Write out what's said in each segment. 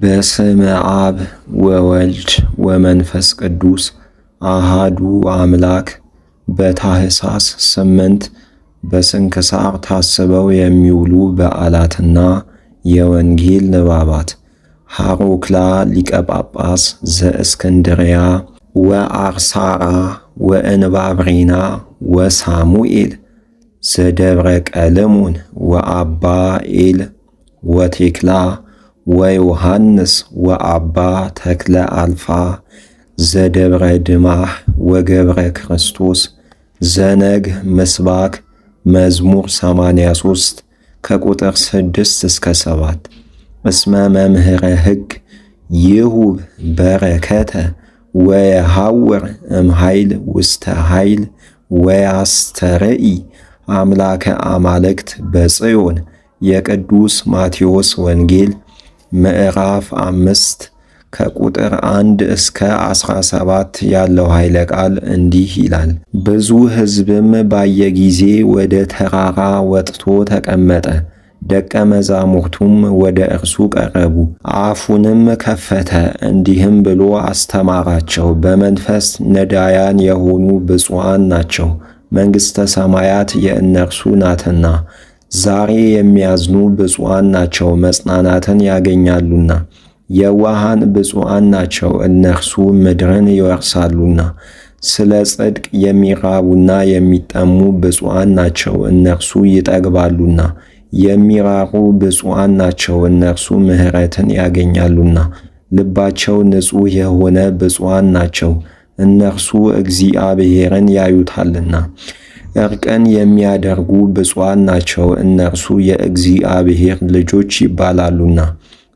በስመ አብ ወወልድ ወመንፈስ ቅዱስ አሃዱ አምላክ። በታኅሳስ 8 በስንክሳር ታስበው የሚውሉ በዓላትና የወንጌል ንባባት ሐሩክላ ሊቀ ጳጳስ ዘእስክንድርያ ወአርሳራ ወእንባብሪና ወሳሙኤል ዘደብረ ቀልሙን ወአባ ኤል ወቴክላ ወዮሐንስ ወአባ ተክለ አልፋ ዘደብረ ድማህ ወገብረ ክርስቶስ ዘነግ ምስባክ መዝሙር 83 ከቁጥር 6 እስከ 7 እስመ መምህረ ሕግ ይሁብ በረከተ ወየሐውር እምኃይል ውስተ ኃይል ወያስተርኢ አምላከ አማልክት በጽዮን። የቅዱስ ማቴዎስ ወንጌል ምዕራፍ 5 ከቁጥር 1 እስከ 17 ያለው ኃይለ ቃል እንዲህ ይላል። ብዙ ሕዝብም ባየ ጊዜ ወደ ተራራ ወጥቶ ተቀመጠ። ደቀ መዛሙርቱም ወደ እርሱ ቀረቡ። አፉንም ከፈተ፣ እንዲህም ብሎ አስተማራቸው። በመንፈስ ነዳያን የሆኑ ብፁዓን ናቸው፣ መንግሥተ ሰማያት የእነርሱ ናትና። ዛሬ የሚያዝኑ ብፁዓን ናቸው፣ መጽናናትን ያገኛሉና። የዋሃን ብፁዓን ናቸው፣ እነርሱ ምድርን ይወርሳሉና። ስለ ጽድቅ የሚራቡና የሚጠሙ ብፁዓን ናቸው፣ እነርሱ ይጠግባሉና። የሚራሩ ብፁዓን ናቸው፣ እነርሱ ምሕረትን ያገኛሉና። ልባቸው ንጹሕ የሆነ ብፁዓን ናቸው፣ እነርሱ እግዚአብሔርን ያዩታልና። ዕርቅን የሚያደርጉ ብፁዓን ናቸው፣ እነርሱ የእግዚአብሔር ልጆች ይባላሉና።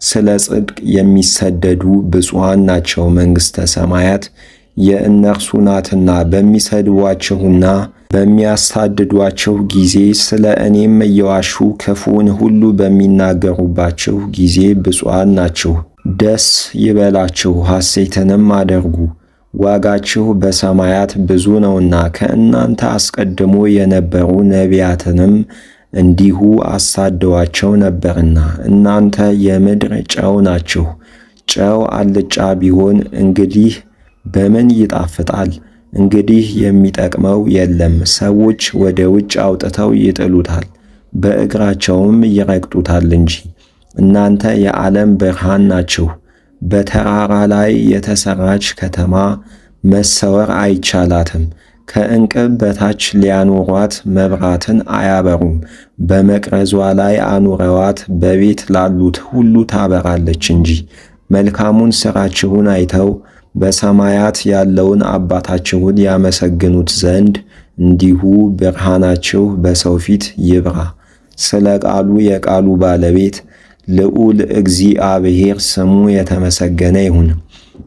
ስለ ጽድቅ የሚሰደዱ ብፁዓን ናቸው፣ መንግሥተ ሰማያት የእነርሱ ናትና። በሚሰድቧችሁና በሚያሳድዷችሁ ጊዜ ስለ እኔም እየዋሹ ክፉውን ሁሉ በሚናገሩባችሁ ጊዜ ብፁዓን ናችሁ። ደስ ይበላችሁ፣ ሐሴትንም አድርጉ፣ ዋጋችሁ በሰማያት ብዙ ነውና። ከእናንተ አስቀድሞ የነበሩ ነቢያትንም እንዲሁ አሳደዋቸው ነበርና። እናንተ የምድር ጨው ናችሁ። ጨው አልጫ ቢሆን እንግዲህ በምን ይጣፍጣል? እንግዲህ የሚጠቅመው የለም። ሰዎች ወደ ውጭ አውጥተው ይጥሉታል፣ በእግራቸውም ይረግጡታል እንጂ። እናንተ የዓለም ብርሃን ናችሁ። በተራራ ላይ የተሠራች ከተማ መሰወር አይቻላትም። ከዕንቅብ በታች ሊያኖሯት መብራትን አያበሩም። በመቅረዟ ላይ አኑረዋት በቤት ላሉት ሁሉ ታበራለች እንጂ። መልካሙን ሥራችሁን አይተው በሰማያት ያለውን አባታችሁን ያመሰግኑት ዘንድ እንዲሁ ብርሃናችሁ በሰው ፊት ይብራ። ስለ ቃሉ የቃሉ ባለቤት ልዑል እግዚአብሔር ስሙ የተመሰገነ ይሁን።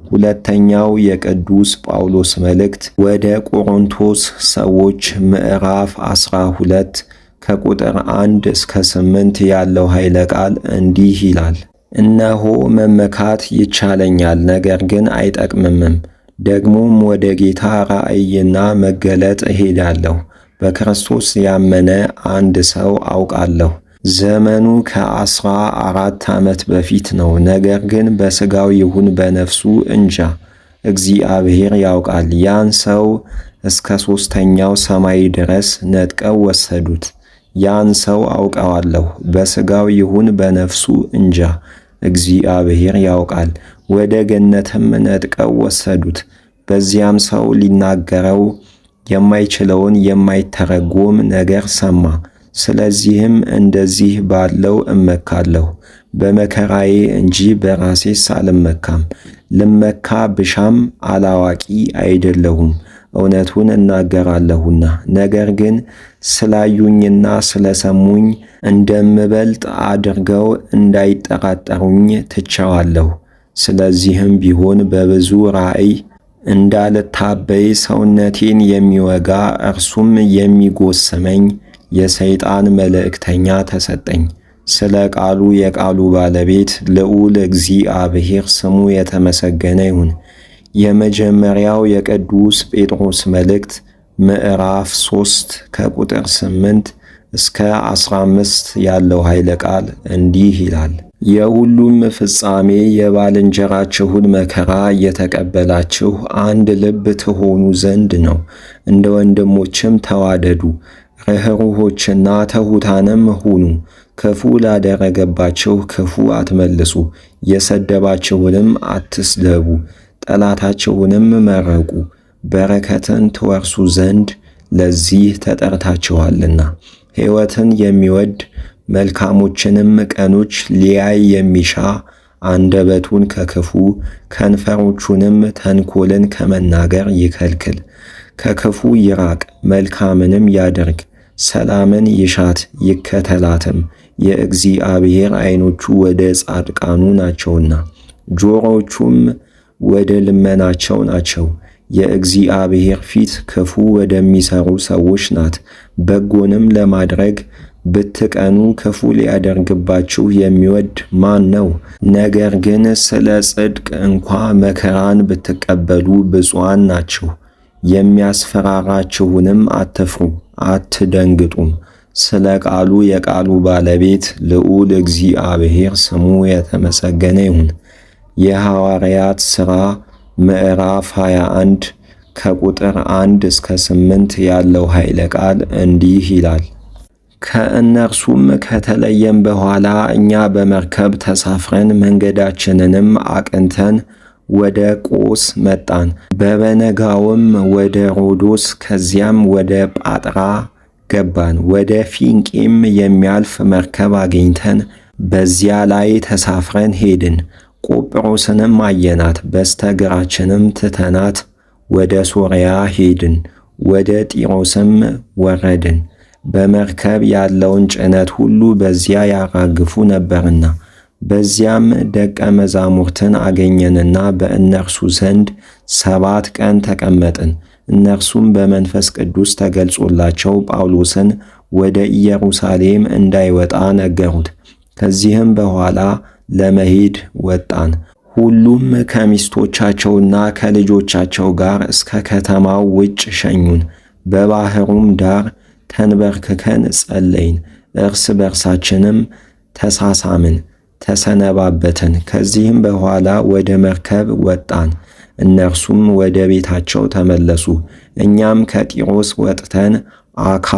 ሁለተኛው የቅዱስ ጳውሎስ መልእክት ወደ ቆሮንቶስ ሰዎች ምዕራፍ 12 ከቁጥር 1 እስከ 8 ያለው ኃይለ ቃል እንዲህ ይላል። እነሆ መመካት ይቻለኛል፣ ነገር ግን አይጠቅምምም። ደግሞም ወደ ጌታ ራእይና መገለጥ እሄዳለሁ። በክርስቶስ ያመነ አንድ ሰው አውቃለሁ። ዘመኑ ከ14 ዓመት በፊት ነው። ነገር ግን በሥጋው ይሁን በነፍሱ እንጃ፣ እግዚአብሔር ያውቃል። ያን ሰው እስከ 3ኛው ሰማይ ድረስ ነጥቀው ወሰዱት። ያን ሰው አውቀዋለሁ። በሥጋው ይሁን በነፍሱ እንጃ፣ እግዚአብሔር ያውቃል። ወደ ገነትም ነጥቀው ወሰዱት። በዚያም ሰው ሊናገረው የማይችለውን የማይተረጎም ነገር ሰማ። ስለዚህም እንደዚህ ባለው እመካለሁ፣ በመከራዬ እንጂ በራሴስ አልመካም። ልመካ ብሻም አላዋቂ አይደለሁም፣ እውነቱን እናገራለሁና። ነገር ግን ስላዩኝና ስለሰሙኝ እንደምበልጥ አድርገው እንዳይጠራጠሩኝ ትቸዋለሁ። ስለዚህም ቢሆን በብዙ ራእይ እንዳልታበይ ሰውነቴን የሚወጋ እርሱም የሚጎስመኝ የሰይጣን መልእክተኛ ተሰጠኝ። ስለ ቃሉ የቃሉ ባለቤት ልዑል እግዚአብሔር ስሙ የተመሰገነ ይሁን። የመጀመሪያው የቅዱስ ጴጥሮስ መልእክት ምዕራፍ 3 ከቁጥር 8 እስከ 15 ያለው ኃይለ ቃል እንዲህ ይላል። የሁሉም ፍጻሜ የባልንጀራችሁን መከራ እየተቀበላችሁ አንድ ልብ ትሆኑ ዘንድ ነው። እንደ ወንድሞችም ተዋደዱ፣ ርኅሩኆችና ትሑታንም ሁኑ። ክፉ ላደረገባችሁ ክፉ አትመልሱ፣ የሰደባችሁንም አትስደቡ። ጠላታችሁንም መርቁ፣ በረከትን ትወርሱ ዘንድ ለዚህ ተጠርታችኋልና። ሕይወትን የሚወድ መልካሞችንም ቀኖች ሊያይ የሚሻ አንደበቱን ከክፉ ከንፈሮቹንም ተንኰልን ከመናገር ይከልክል። ከክፉ ይራቅ፣ መልካምንም ያድርግ፣ ሰላምን ይሻት ይከተላትም። የእግዚአብሔር ዐይኖቹ ወደ ጻድቃኑ ናቸውና ጆሮቹም ወደ ልመናቸው ናቸው። የእግዚአብሔር ፊት ክፉ ወደሚሠሩ ሰዎች ናት። በጎንም ለማድረግ ብትቀኑ ክፉ ሊያደርግባችሁ የሚወድ ማን ነው? ነገር ግን ስለ ጽድቅ እንኳ መከራን ብትቀበሉ ብፁዓን ናችሁ። የሚያስፈራራችሁንም አትፍሩ፣ አትደንግጡም። ስለ ቃሉ የቃሉ ባለቤት ልዑል እግዚአብሔር ስሙ የተመሰገነ ይሁን። የሐዋርያት ሥራ ምዕራፍ 21 ከቁጥር 1 እስከ 8 ያለው ኃይለ ቃል እንዲህ ይላል። ከእነርሱም ከተለየም በኋላ እኛ በመርከብ ተሳፍረን መንገዳችንንም አቅንተን ወደ ቆስ መጣን። በበነጋውም ወደ ሮዶስ ከዚያም ወደ ጳጥራ ገባን። ወደ ፊንቄም የሚያልፍ መርከብ አግኝተን በዚያ ላይ ተሳፍረን ሄድን። ቆጵሮስንም አየናት። በስተግራችንም ትተናት ወደ ሶርያ ሄድን። ወደ ጢሮስም ወረድን። በመርከብ ያለውን ጭነት ሁሉ በዚያ ያራግፉ ነበርና። በዚያም ደቀ መዛሙርትን አገኘንና በእነርሱ ዘንድ 7 ቀን ተቀመጥን። እነርሱም በመንፈስ ቅዱስ ተገልጾላቸው ጳውሎስን ወደ ኢየሩሳሌም እንዳይወጣ ነገሩት። ከዚህም በኋላ ለመሄድ ወጣን። ሁሉም ከሚስቶቻቸውና ከልጆቻቸው ጋር እስከ ከተማው ውጭ ሸኙን። በባሕሩም ዳር ተንበርክከን ጸለይን። እርስ በርሳችንም ተሳሳምን፣ ተሰነባበትን። ከዚህም በኋላ ወደ መርከብ ወጣን። እነርሱም ወደ ቤታቸው ተመለሱ። እኛም ከጢሮስ ወጥተን አካ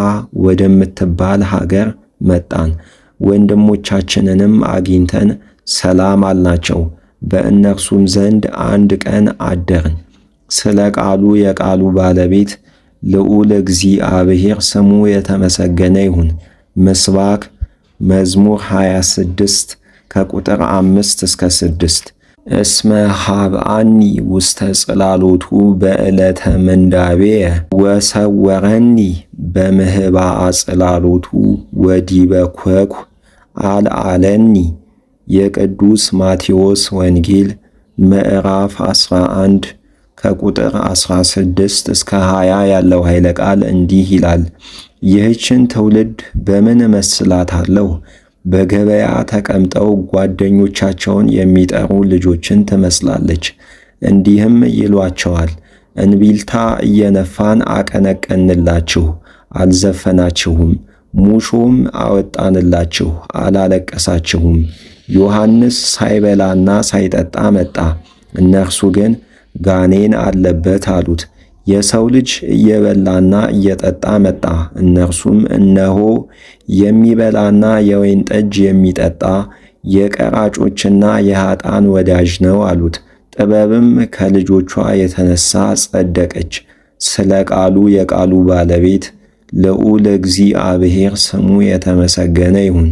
ወደምትባል ሀገር መጣን። ወንድሞቻችንንም አግኝተን ሰላም አልናቸው። በእነርሱም ዘንድ 1 ቀን አደርን። ስለ ቃሉ የቃሉ ባለቤት ልዑል እግዚአብሔር ስሙ የተመሰገነ ይሁን። ምስባክ መዝሙር 26 ከቁጥር 5 እስከ 6 እስመ ሀብአኒ ውስተ ጽላሎቱ በዕለተ ምንዳቤየ ወሰወረኒ በምህባአ ጽላሎቱ ወዲበ ኮኩ አልዓለኒ። የቅዱስ ማቴዎስ ወንጌል ምዕራፍ 11 ከቁጥር 16 እስከ 20 ያለው ኃይለ ቃል እንዲህ ይላል። ይህችን ትውልድ በምን እመስላታለሁ? በገበያ ተቀምጠው ጓደኞቻቸውን የሚጠሩ ልጆችን ትመስላለች። እንዲህም ይሏቸዋል፣ እንቢልታ እየነፋን አቀነቀንላችሁ፣ አልዘፈናችሁም። ሙሾም አወጣንላችሁ፣ አላለቀሳችሁም። ዮሐንስ ሳይበላና ሳይጠጣ መጣ፣ እነርሱ ግን ጋኔን አለበት አሉት። የሰው ልጅ እየበላና እየጠጣ መጣ፣ እነርሱም እነሆ የሚበላና የወይን ጠጅ የሚጠጣ የቀራጮችና የኃጥአን ወዳጅ ነው አሉት። ጥበብም ከልጆቿ የተነሳ ጸደቀች። ስለ ቃሉ የቃሉ ባለቤት ልዑል እግዚአብሔር ስሙ የተመሰገነ ይሁን።